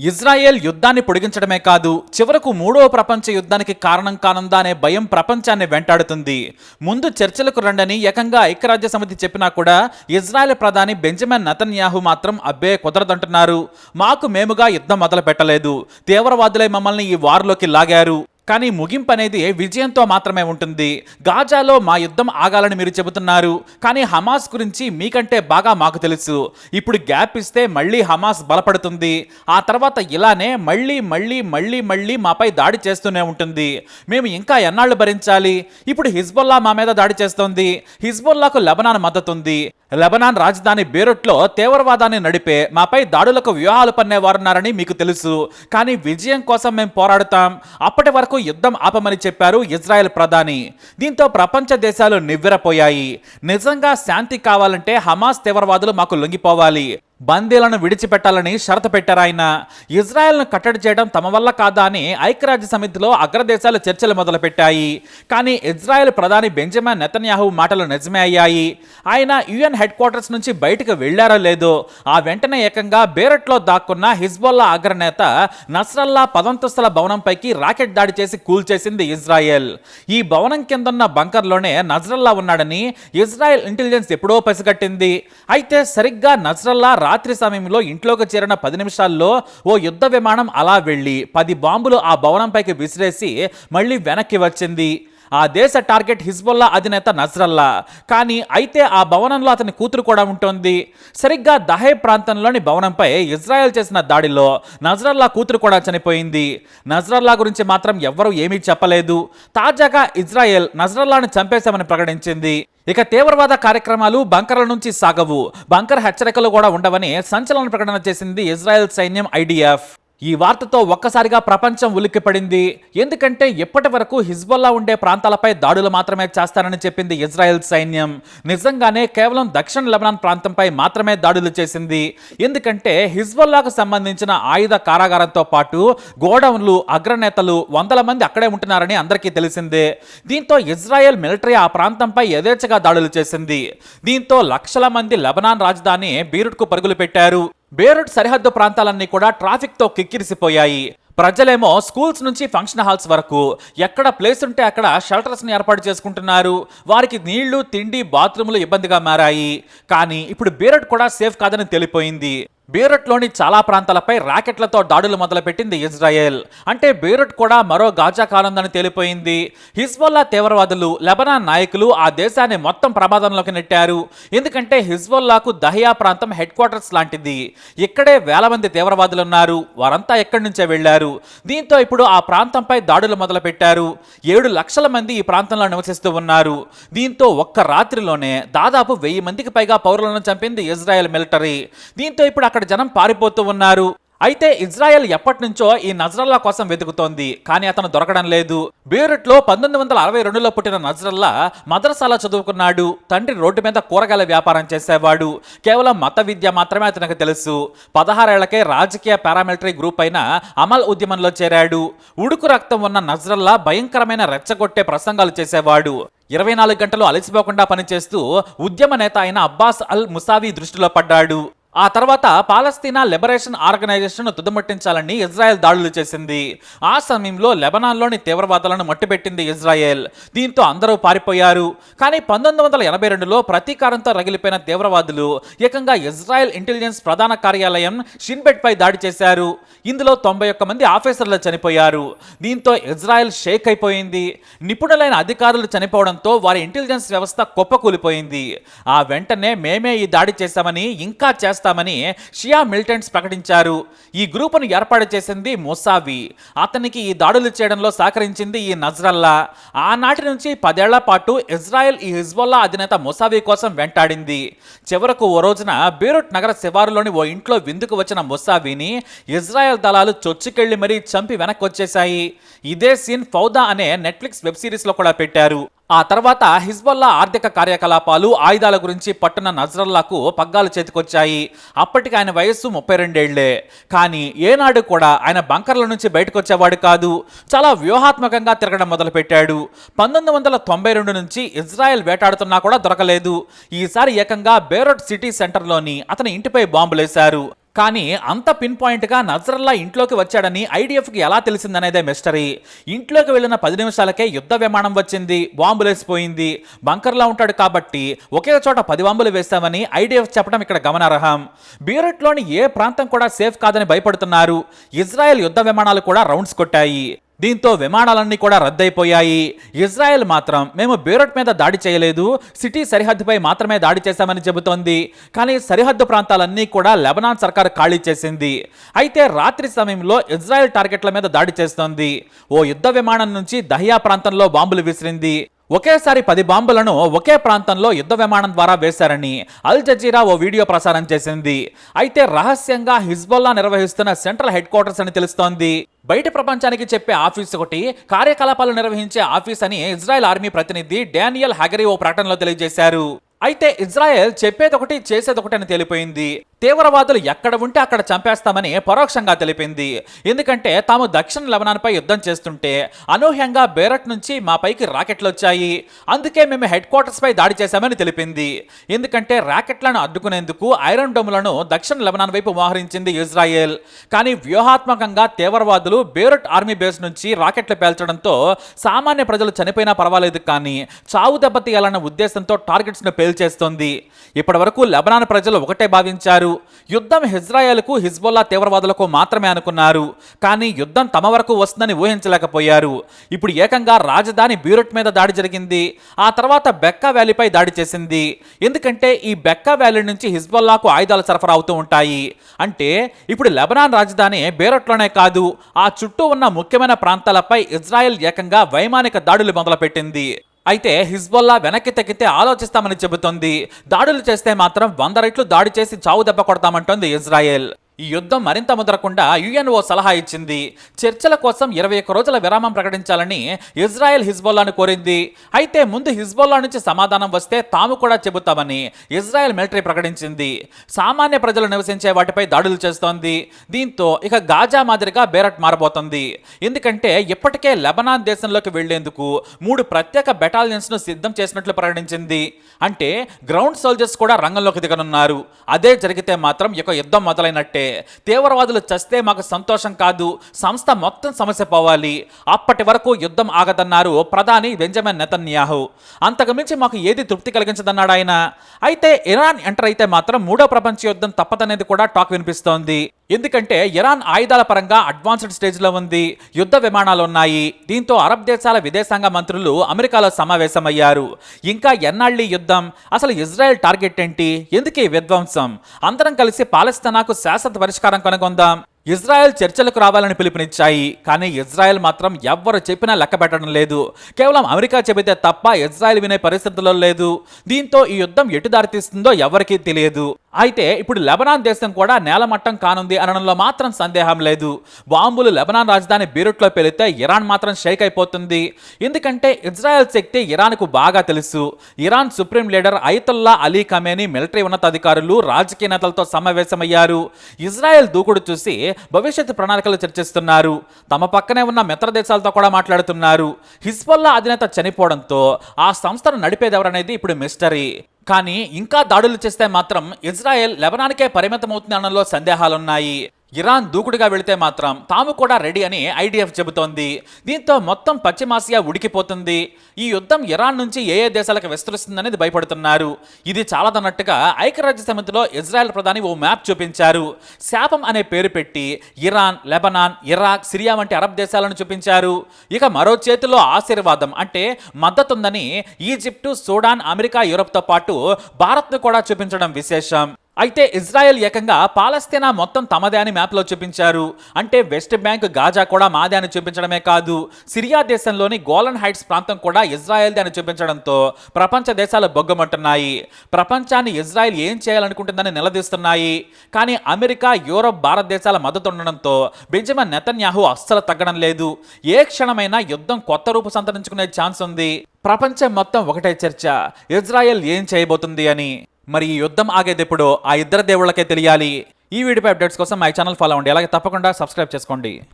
Israel యుద్ధాన్ని పొడిగించడమే కాదు, చివరకు మూడవ ప్రపంచ యుద్ధానికి కారణం కానుందా అనే భయం ప్రపంచాన్ని వెంటాడుతుంది. ముందు చర్చలకు రండని ఏకంగా ఐక్యరాజ్య సమితి చెప్పినా కూడా ఇజ్రాయెల్ ప్రధాని బెంజమిన్ నెతన్యాహు మాత్రం అబ్బే కుదరదంటున్నారు. మాకు మేముగా యుద్ధం మొదలు పెట్టలేదు, తీవ్రవాదులై మమ్మల్ని ఈ వార్లోకి లాగారు. కానీ ముగింపు అనేది విజయంతో మాత్రమే ఉంటుంది. గాజాలో మా యుద్ధం ఆగాలని మీరు చెబుతున్నారు, కానీ హమాస్ గురించి మీకంటే బాగా మాకు తెలుసు. ఇప్పుడు గ్యాప్ ఇస్తే మళ్ళీ హమాస్ బలపడుతుంది. ఆ తర్వాత ఇలానే మళ్ళీ మళ్ళీ మళ్ళీ మళ్ళీ మాపై దాడి చేస్తూనే ఉంటుంది. మేము ఇంకా ఎన్నాళ్ళు భరించాలి? ఇప్పుడు హిజ్బుల్లా మా మీద దాడి చేస్తోంది. హిజ్బుల్లాకు లెబనాన్ మద్దతు ఉంది. లెబనాన్ రాజధాని బేరూట్లో తీవ్రవాదాన్ని నడిపే మాపై దాడులకు వ్యూహాలు పన్నేవారున్నారని మీకు తెలుసు. కానీ విజయం కోసం మేము పోరాడుతాం, అప్పటి వరకు యుద్ధం ఆపమని చెప్పారు ఇజ్రాయెల్ ప్రధాని. దీంతో ప్రపంచ దేశాలు నివ్వెరపోయాయి. నిజంగా శాంతి కావాలంటే హమాస్ తీవ్రవాదులు మాకు లొంగిపోవాలి, బందీలను విడిచిపెట్టాలని షరతు పెట్టారాయన. ఇజ్రాయెల్ను కట్టడి చేయడం తమ వల్ల కాదా అని ఐక్యరాజ్య సమితిలో అగ్రదేశాలు చర్చలు మొదలుపెట్టాయి. కానీ ఇజ్రాయెల్ ప్రధాని బెంజమిన్ నెతన్యాహు మాటలు నిజమే అయ్యాయి. ఆయన యుఎన్ హెడ్ క్వార్టర్స్ నుంచి బయటకు వెళ్లారో లేదో, ఆ వెంటనే ఏకంగా బేరట్లో దాక్కున్న హిజ్బుల్లా అగ్రనేత నస్రల్లా 10 అంతస్తుల భవనంపైకి రాకెట్ దాడి చేసి కూల్చేసింది ఇజ్రాయెల్. ఈ భవనం కిందన్న బంకర్లోనే నజ్రల్లా ఉన్నాడని ఇజ్రాయెల్ ఇంటెలిజెన్స్ ఎప్పుడో పసిగట్టింది. అయితే సరిగ్గా నజ్రల్లా రాత్రి సమయంలో ఇంట్లోకి చేరిన 10 నిమిషాల్లో ఓ యుద్ధ విమానం అలా వెళ్లి 10 బాంబులు ఆ భవనంపైకి విసిరేసి మళ్ళీ వెనక్కి వచ్చింది. ఆ దేశ టార్గెట్ హిజ్బుల్లా అధినేత నజ్రల్లా. కానీ అయితే ఆ భవనంలో అతని కూతురు కూడా ఉంటుంది. సరిగ్గా దహే ప్రాంతంలోని భవనంపై ఇజ్రాయెల్ చేసిన దాడిలో నజ్రల్లా కూతురు కూడా చనిపోయింది. నజ్రల్లా గురించి మాత్రం ఎవ్వరూ ఏమీ చెప్పలేదు. తాజాగా ఇజ్రాయెల్ నజ్రల్లాను చంపేశామని ప్రకటించింది. ఇక తీవ్రవాద కార్యక్రమాలు బంకర్ల నుంచి సాగవు, బంకర్ హెచ్చరికలు కూడా ఉండవని సంచలన ప్రకటన చేసింది ఇజ్రాయెల్ సైన్యం ఐడిఎఫ్. ఈ వార్తతో ఒక్కసారిగా ప్రపంచం ఉలిక్కిపడింది. ఎందుకంటే ఇప్పటి వరకు హిజ్బుల్లా ఉండే ప్రాంతాలపై దాడులు మాత్రమే చేస్తారని చెప్పింది ఇజ్రాయెల్ సైన్యం. నిజంగానే కేవలం దక్షిణ లెబనాన్ ప్రాంతంపై మాత్రమే దాడులు చేసింది. ఎందుకంటే హిజ్బుల్లాకు సంబంధించిన ఆయుధ కారాగారంతో పాటు గోడౌన్లు, అగ్రనేతలు, 100 మంది అక్కడే ఉంటున్నారని అందరికీ తెలిసిందే. దీంతో ఇజ్రాయెల్ మిలిటరీ ఆ ప్రాంతంపై యథేచ్ఛగా దాడులు చేసింది. దీంతో లక్షల మంది లెబనాన్ రాజధాని బీరుట్కు పరుగులు పెట్టారు. బేరూట్ సరిహద్దు ప్రాంతాలన్నీ కూడా ట్రాఫిక్తో కిక్కిరిసిపోయాయి. ప్రజలేమో స్కూల్స్ నుంచి ఫంక్షన్ హాల్స్ వరకు ఎక్కడ ప్లేస్ ఉంటే అక్కడ షెల్టర్స్ని ఏర్పాటు చేసుకుంటున్నారు. వారికి నీళ్లు, తిండి, బాత్రూములు ఇబ్బందిగా మారాయి. కానీ ఇప్పుడు బేరూట్ కూడా సేఫ్ కాదని తెలిపోయింది. బేరూట్లోని చాలా ప్రాంతాలపై రాకెట్లతో దాడులు మొదలుపెట్టింది ఇజ్రాయెల్. అంటే బేరూట్ కూడా మరో గాజా కానుందని తేలిపోయింది. హిజ్బుల్లా తీవ్రవాదులు, లెబనాన్ నాయకులు ఆ దేశాన్ని మొత్తం ప్రమాదంలోకి నెట్టారు. ఎందుకంటే హిజ్బుల్లాకు దహియా ప్రాంతం హెడ్ క్వార్టర్స్ లాంటిది. ఇక్కడే వేల మంది తీవ్రవాదులు ఉన్నారు. వారంతా ఎక్కడి నుంచే వెళ్లారు. దీంతో ఇప్పుడు ఆ ప్రాంతంపై దాడులు మొదలుపెట్టారు. 7 లక్షల మంది ఈ ప్రాంతంలో నివసిస్తూ ఉన్నారు. దీంతో ఒక్క రాత్రిలోనే దాదాపు 1000 మందికి పైగా పౌరులను చంపింది ఇజ్రాయెల్ మిలిటరీ. దీంతో ఇప్పుడు అక్కడ జనం పారిపోతూ ఉన్నారు. అయితే ఇజ్రాయెల్ ఎప్పటి నుంచో ఈ నజ్రల్లా కోసం వెతుకుతోంది, కానీ అతను దొరకడం లేదు. బేరూట్లో 1962లో పుట్టిన నజ్రల్లా మద్రసాలో చదువుకున్నాడు. తండ్రి రోడ్డు మీద కూరగాయల వ్యాపారం చేసేవాడు. కేవలం మత విద్య మాత్రమే అతనికి తెలుసు. 16 ఏళ్లకే రాజకీయ పారామిలిటరీ గ్రూప్ అయిన అమల్ ఉద్యమంలో చేరాడు. ఉడుకు రక్తం ఉన్న నజ్రల్లా భయంకరమైన రెచ్చగొట్టే ప్రసంగాలు చేసేవాడు. 24 గంటలు అలసిపోకుండా పనిచేస్తూ ఉద్యమ నేత అయిన అబ్బాస్ అల్ ముసావి దృష్టిలో పడ్డాడు. ఆ తర్వాత పాలస్తీనా లిబరేషన్ ఆర్గనైజేషన్ తుదముట్టించాలని ఇజ్రాయెల్ దాడులు చేసింది. ఆ సమయంలో లెబనాన్లోని తీవ్రవాదులను మట్టిపెట్టింది ఇజ్రాయెల్. దీంతో అందరూ పారిపోయారు. కానీ 1982లో ప్రతీకారంతో రగిలిపోయిన తీవ్రవాదులు ఏకంగా ఇజ్రాయెల్ ఇంటెలిజెన్స్ ప్రధాన కార్యాలయం షిన్బెట్పై దాడి చేశారు. ఇందులో 91 మంది ఆఫీసర్లు చనిపోయారు. దీంతో ఇజ్రాయెల్ షేక్ అయిపోయింది. నిపుణులైన అధికారులు చనిపోవడంతో వారి ఇంటెలిజెన్స్ వ్యవస్థ కుప్పకూలిపోయింది. ఆ వెంటనే మేమే ఈ దాడి చేశామని, ఇంకా చేస్తామని షియా మిలిటెంట్స్ ప్రకటించారు. ఈ గ్రూపును ఏర్పాటు చేసింది ముసావి. అతనికి ఈ దాడులు చేయడంలో సహకరించింది ఈ నజ్రల్లా. ఆనాటి నుంచి 10 ఏళ్ల పాటు ఇజ్రాయెల్ ఈ హిజ్బుల్లా అధినేత ముసావి కోసం వెంటాడింది. చివరకు ఓ రోజున బేరూట్ నగర శివారులోని ఓ ఇంట్లో విందుకు వచ్చిన ముసావిని ఇజ్రాయెల్ దళాలు చొచ్చుకెళ్లి మరీ చంపి వెనక్కి వచ్చేశాయి. ఇదే సీన్ ఫౌదా అనే నెట్ఫ్లిక్స్ వెబ్ సిరీస్ లో కూడా పెట్టారు. ఆ తర్వాత హిజ్బుల్లా ఆర్థిక కార్యకలాపాలు, ఆయుధాల గురించి పట్టున నజ్రల్లాకు పగ్గాలు చేతికొచ్చాయి. అప్పటికి ఆయన వయస్సు 32 ఏళ్లే. కానీ ఏనాడు కూడా ఆయన బంకర్ల నుంచి బయటకు వచ్చేవాడు కాదు. చాలా వ్యూహాత్మకంగా తిరగడం మొదలుపెట్టాడు. 1992 నుంచి ఇజ్రాయెల్ వేటాడుతున్నా కూడా దొరకలేదు. ఈసారి ఏకంగా బేరూట్ సిటీ సెంటర్లోని అతని ఇంటిపై బాంబులేశారు. కానీ అంత పిన్ పాయింట్గా నజరల్లా ఇంట్లోకి వచ్చాడని ఐడిఎఫ్కి ఎలా తెలిసిందనేదే మిస్టరీ. ఇంట్లోకి వెళ్ళిన 10 నిమిషాలకే యుద్ధ విమానం వచ్చింది, బాంబులేసిపోయింది. బంకర్లో ఉంటాడు కాబట్టి ఒకే చోట 10 బాంబులు వేస్తామని ఐడిఎఫ్ చెప్పడం ఇక్కడ గమనార్హం. బీరూట్లోని ఏ ప్రాంతం కూడా సేఫ్ కాదని భయపడుతున్నారు. ఇజ్రాయెల్ యుద్ధ విమానాలు కూడా రౌండ్స్ కొట్టాయి. దీంతో విమానాలన్నీ కూడా రద్దయిపోయాయి. ఇజ్రాయెల్ మాత్రం మేము బీరూట్ మీద దాడి చేయలేదు, సిటీ సరిహద్దుపై మాత్రమే దాడి చేశామని చెబుతోంది. కానీ సరిహద్దు ప్రాంతాలన్నీ కూడా లెబనాన్ సర్కారు ఖాళీ చేసింది. అయితే రాత్రి సమయంలో ఇజ్రాయెల్ టార్గెట్ల మీద దాడి చేస్తోంది. ఓ యుద్ధ విమానం నుంచి దహియా ప్రాంతంలో బాంబులు విసిరింది. ఒకేసారి 10 బాంబులను ఒకే ప్రాంతంలో యుద్ధ విమానం ద్వారా వేశారని అల్ జజీరా ఓ వీడియో ప్రసారం చేసింది. అయితే రహస్యంగా హిజ్బుల్లా నిర్వహిస్తున్న సెంట్రల్ హెడ్ క్వార్టర్స్ అని తెలుస్తోంది. బయట ప్రపంచానికి చెప్పే ఆఫీస్ ఒకటి, కార్యకలాపాలు నిర్వహించే ఆఫీస్ అని ఇజ్రాయెల్ ఆర్మీ ప్రతినిధి డానియల్ హగరీ ఓ ప్రకటనలో తెలియజేశారు. అయితే ఇజ్రాయెల్ చెప్పేదొకటి చేసేదొకటి అని తెలిపింది. తీవ్రవాదులు ఎక్కడ ఉంటే అక్కడ చంపేస్తామని పరోక్షంగా తెలిపింది. ఎందుకంటే తాము దక్షిణ లెబనాన్పై యుద్ధం చేస్తుంటే అనూహ్యంగా బేరట్ నుంచి మా పైకి రాకెట్లు వచ్చాయి, అందుకే మేము హెడ్ క్వార్టర్స్ పై దాడి చేశామని తెలిపింది. ఎందుకంటే రాకెట్లను అడ్డుకునేందుకు ఐరన్ డోములను దక్షిణ లెబనాన్ వైపు మోహరించింది ఇజ్రాయెల్. కానీ వ్యూహాత్మకంగా తీవ్రవాదులు బేరట్ ఆర్మీ బేస్ నుంచి రాకెట్లు పేల్చడంతో సామాన్య ప్రజలు చనిపోయినా పర్వాలేదు కానీ చావు దెబ్బతీయాలన్న ఉద్దేశంతో టార్గెట్స్ ను పేల్చేస్తోంది. ఇప్పటి వరకు లెబనాన్ ప్రజలు ఒకటే భావించారు, యుద్ధం ఇజ్రాయెల్కు హిజ్బుల్లా తీవ్రవాదులకు మాత్రమే అనుకున్నారు. కానీ యుద్ధం తమ వరకు వస్తుందని ఊహించలేకపోయారు. ఇప్పుడు ఏకంగా రాజధాని బీరూట్ మీద దాడి జరిగింది. ఆ తర్వాత బెక్కా వ్యాలీపై దాడి చేసింది. ఎందుకంటే ఈ బెక్కా వ్యాలీ నుంచి హిజ్బుల్లాకు ఆయుధాలు సరఫరా అవుతూ ఉంటాయి. అంటే ఇప్పుడు లెబనాన్ రాజధాని బీరూట్లోనే కాదు, ఆ చుట్టూ ఉన్న ముఖ్యమైన ప్రాంతాలపై ఇజ్రాయెల్ ఏకంగా వైమానిక దాడులు మొదలుపెట్టింది. అయితే హిజ్బుల్లా వెనక్కి తగ్గితే ఆలోచిస్తామని చెబుతోంది. దాడులు చేస్తే మాత్రం 100 రెట్లు దాడి చేసి చావు దెబ్బ కొడతామంటోంది ఇజ్రాయెల్. ఈ యుద్ధం మరింత ముదరకుండా యుఎన్ఓ సలహా ఇచ్చింది. చర్చల కోసం 21 రోజుల విరామం ప్రకటించాలని ఇజ్రాయెల్ హిజ్బుల్లాను కోరింది. అయితే ముందు హిజ్బుల్లా నుంచి సమాధానం వస్తే తాము కూడా చెబుతామని ఇజ్రాయెల్ మిలిటరీ ప్రకటించింది. సామాన్య ప్రజలు నివసించే వాటిపై దాడులు చేస్తోంది. దీంతో ఇక గాజా మాదిరిగా బేరట్ మారబోతోంది. ఎందుకంటే ఇప్పటికే లెబనాన్ దేశంలోకి వెళ్లేందుకు 3 ప్రత్యేక బెటాలియన్స్ ను సిద్ధం చేసినట్లు ప్రకటించింది. అంటే గ్రౌండ్ సోల్జర్స్ కూడా రంగంలోకి దిగనున్నారు. అదే జరిగితే మాత్రం ఇక యుద్ధం మొదలైనట్టే. తీవ్రవాదులు చస్తే మాకు సంతోషం కాదు, సంస్థ మొత్తం సమస్య పోవాలి. అప్పటి వరకు యుద్ధం ఆగదన్నారు ప్రధాని బెంజమిన్ నెతన్యాహు. అంతకుమించి మాకు ఏది తృప్తి కలిగించదన్నాడు ఆయన. అయితే ఇరాన్ ఎంటర్ అయితే మాత్రం 3వ ప్రపంచ యుద్ధం తప్పదనేది కూడా టాక్ వినిపిస్తోంది. ఎందుకంటే ఇరాన్ ఆయుధాల పరంగా అడ్వాన్స్డ్ స్టేజ్లో ఉంది, యుద్ధ విమానాలు ఉన్నాయి. దీంతో అరబ్ దేశాల విదేశాంగ మంత్రులు అమెరికాలో సమావేశమయ్యారు. ఇంకా ఎన్నాళ్ళీ యుద్ధం, అసలు ఇజ్రాయెల్ టార్గెట్ ఏంటి, ఎందుకు ఈ విధ్వంసం, అందరం కలిసి పాలస్తీనాకు శాశ్వత పరిష్కారం కనుగొందాం. ఇజ్రాయెల్ చర్చలకు రావాలని పిలుపునిచ్చాయి. కానీ ఇజ్రాయెల్ మాత్రం ఎవ్వరు చెప్పినా లెక్క పెట్టడం లేదు. కేవలం అమెరికా చెబితే తప్ప ఇజ్రాయెల్ వినే పరిస్థితుల్లో లేదు. దీంతో ఈ యుద్ధం ఎటు దారితీస్తుందో ఎవరికీ తెలియదు. అయితే ఇప్పుడు లెబనాన్ దేశం కూడా నేలమట్టం కానుంది అనడంలో మాత్రం సందేహం లేదు. బాంబులు లెబనాన్ రాజధాని బీరూట్లో పేలితే ఇరాన్ మాత్రం షేక్ అయిపోతుంది. ఎందుకంటే ఇజ్రాయెల్ శక్తి ఇరాన్కు బాగా తెలుసు. Iran supreme leader Ayatollah Ali Khamenei military ఉన్నతాధికారులు రాజకీయ నేతలతో సమావేశమయ్యారు. ఇజ్రాయెల్ దూకుడు చూసి భవిష్యత్తు ప్రణాళికలు చర్చిస్తున్నారు. తమ పక్కనే ఉన్న మిత్ర దేశాలతో కూడా మాట్లాడుతున్నారు. హిజ్బుల్లా అధినేత చనిపోవడంతో ఆ సంస్థను నడిపేదెవరనేది ఇప్పుడు మిస్టరీ. కానీ ఇంకా దాడులు చేస్తే మాత్రం ఇజ్రాయెల్ లెబనాన్కే పరిమితమవుతుంది అనడంలో సందేహాలున్నాయి. ఇరాన్ దూకుడుగా వెళితే మాత్రం తాము కూడా రెడీ అని ఐడిఎఫ్ చెబుతోంది. దీంతో మొత్తం పశ్చిమాసియా ఉడికిపోతుంది. ఈ యుద్ధం ఇరాన్ నుంచి ఏ దేశాలకు విస్తరిస్తుందనేది భయపడుతున్నారు. ఇది చాలదన్నట్టుగా ఐక్యరాజ్య సమితిలో ఇజ్రాయెల్ ప్రధాని ఓ మ్యాప్ చూపించారు. శాపం అనే పేరు పెట్టి ఇరాన్, లెబనాన్, ఇరాక్, సిరియా వంటి అరబ్ దేశాలను చూపించారు. ఇక మరో చేతిలో ఆశీర్వాదం అంటే మద్దతుందని ఈజిప్టు, సూడాన్, అమెరికా, యూరప్తో పాటు భారత్ను కూడా చూపించడం విశేషం. అయితే ఇజ్రాయెల్ ఏకంగా పాలస్తీనా మొత్తం తమదే అని మ్యాప్లో చూపించారు. అంటే వెస్ట్ బ్యాంక్, గాజా కూడా మాదే అని చూపించడమే కాదు, సిరియా దేశంలోని గోలన్ హైట్స్ ప్రాంతం కూడా ఇజ్రాయెల్దే అని చూపించడంతో ప్రపంచ దేశాలు బొగ్గమంటున్నాయి. ప్రపంచాన్ని ఇజ్రాయెల్ ఏం చేయాలనుకుంటుందని నిలదీస్తున్నాయి. కానీ అమెరికా, యూరప్, భారతదేశాల మద్దతు ఉండడంతో బెంజమిన్ నెతన్యాహు అస్సలు తగ్గడం లేదు. ఏ క్షణమైనా యుద్ధం కొత్త రూపు సంతరించుకునే ఛాన్స్ ఉంది. ప్రపంచం మొత్తం ఒకటే చర్చ, ఇజ్రాయెల్ ఏం చేయబోతుంది అని. మరి ఈ యుద్ధం ఆగేదెప్పుడో ఆ ఇద్దరు దేవుళ్ళకే తెలియాలి. ఈ వీడియో అప్డేట్స్ కోసం మా ఛానల్ ఫాలో అవ్వండి. అలాగే తప్పకుండా సబ్స్క్రైబ్ చేసుకోండి.